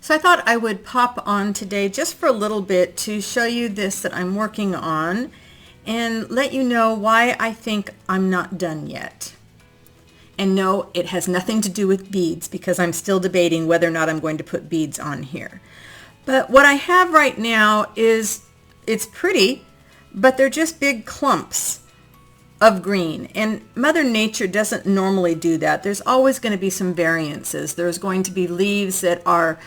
So I thought I would pop on today just for a little bit to show you this that I'm working on and let you know why I think I'm not done yet. And no, it has nothing to do with beads because I'm still debating whether or not I'm going to put beads on here. But what I have right now is, it's pretty, but they're just big clumps of green. And Mother Nature doesn't normally do that. There's always going to be some variances. There's going to be leaves that are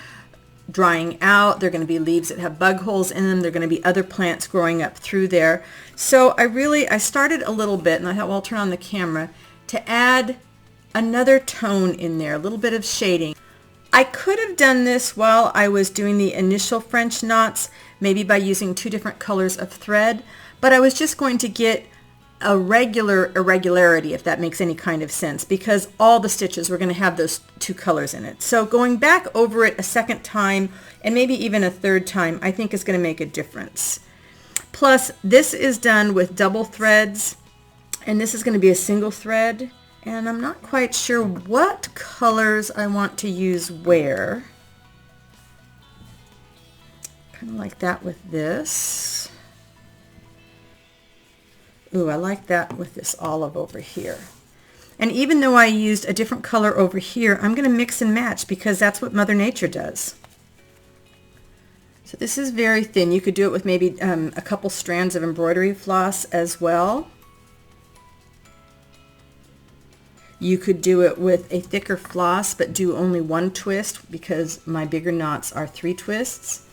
drying out. There are going to be leaves that have bug holes in them. There are going to be other plants growing up through there. So I started a little bit, and I thought, well, I'll turn on the camera to add another tone in there, a little bit of shading. I could have done this while I was doing the initial French knots, maybe by using two different colors of thread, but I was just going to get a regular irregularity, if that makes any kind of sense, because all the stitches were going to have those two colors in it. So going back over it a second time and maybe even a third time, I think is going to make a difference. Plus, this is done with double threads, and this is going to be a single thread, and I'm not quite sure what colors I want to use where. Kind of like that with this. Ooh, I like that with this olive over here. And even though I used a different color over here, I'm going to mix and match because that's what Mother Nature does. So this is very thin. You could do it with maybe a couple strands of embroidery floss as well. You could do it with a thicker floss, but do only one twist because my bigger knots are 3 twists.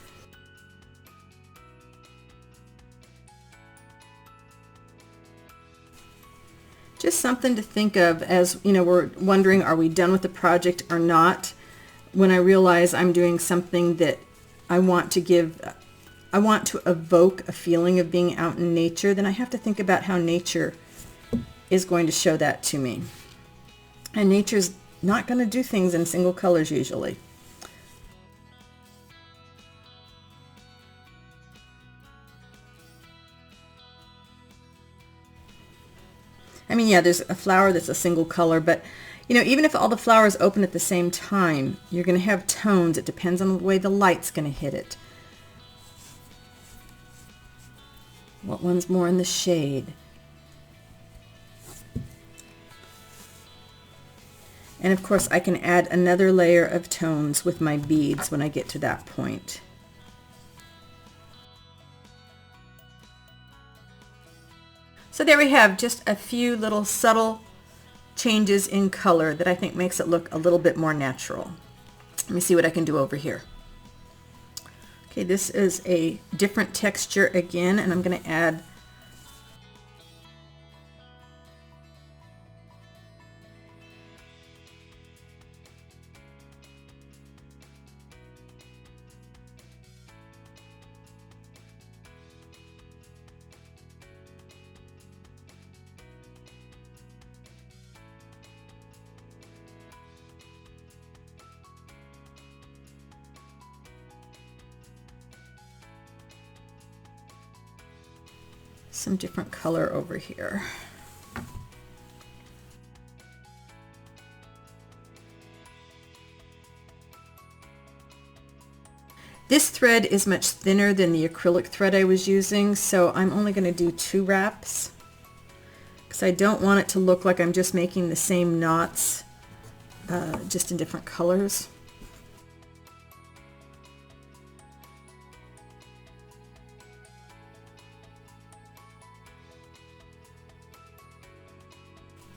Just something to think of as, you know, we're wondering, are we done with the project or not? When I realize I'm doing something that I want to evoke a feeling of being out in nature, then I have to think about how nature is going to show that to me. And nature's not going to do things in single colors usually. I mean, yeah, there's a flower that's a single color, but you know, even if all the flowers open at the same time, you're going to have tones. It depends on the way the light's going to hit it. What one's more in the shade? And of course, I can add another layer of tones with my beads when I get to that point. So there we have just a few little subtle changes in color that I think makes it look a little bit more natural. Let me see what I can do over here. Okay, this is a different texture again, and I'm going to add some different color over here. This thread is much thinner than the acrylic thread I was using, so I'm only going to do 2 wraps because I don't want it to look like I'm just making the same knots just in different colors.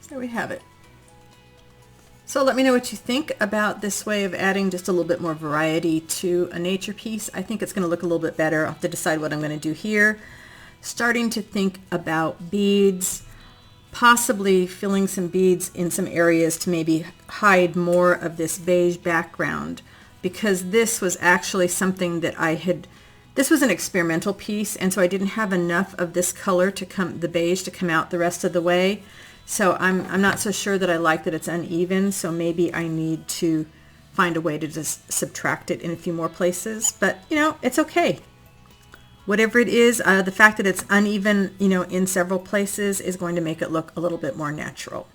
There we have it. So let me know what you think about this way of adding just a little bit more variety to a nature piece. I think it's going to look a little bit better. I'll have to decide what I'm going to do here. Starting to think about beads, possibly filling some beads in some areas to maybe hide more of this beige background, because this was actually something that this was an experimental piece, and so I didn't have enough of this color to the beige to come out the rest of the way. So I'm not so sure that I like that it's uneven, so maybe I need to find a way to just subtract it in a few more places. But, you know, it's okay. Whatever it is, the fact that it's uneven, you know, in several places is going to make it look a little bit more natural.